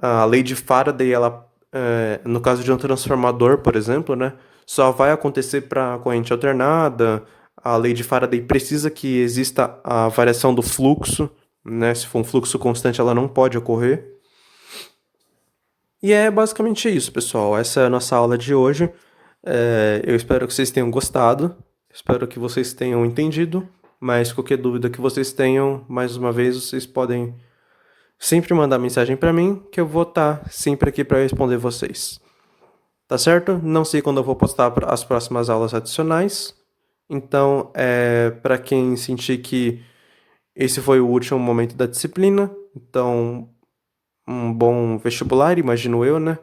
a lei de Faraday, no caso de um transformador, por exemplo, né, só vai acontecer para a corrente alternada. A lei de Faraday precisa que exista a variação do fluxo, né? Se for um fluxo constante, ela não pode ocorrer. E é basicamente isso, pessoal. Essa é a nossa aula de hoje. Eu espero que vocês tenham gostado. Espero que vocês tenham entendido. Mas qualquer dúvida que vocês tenham, mais uma vez, vocês podem sempre mandar mensagem para mim, que eu vou estar sempre aqui para responder vocês. Tá certo? Não sei quando eu vou postar as próximas aulas adicionais. Então, para quem sentir que esse foi o último momento da disciplina, então um bom vestibular, imagino eu, né?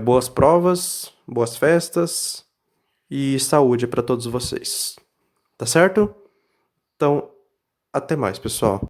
Boas provas, boas festas e saúde para todos vocês. Tá certo? Então, até mais, pessoal.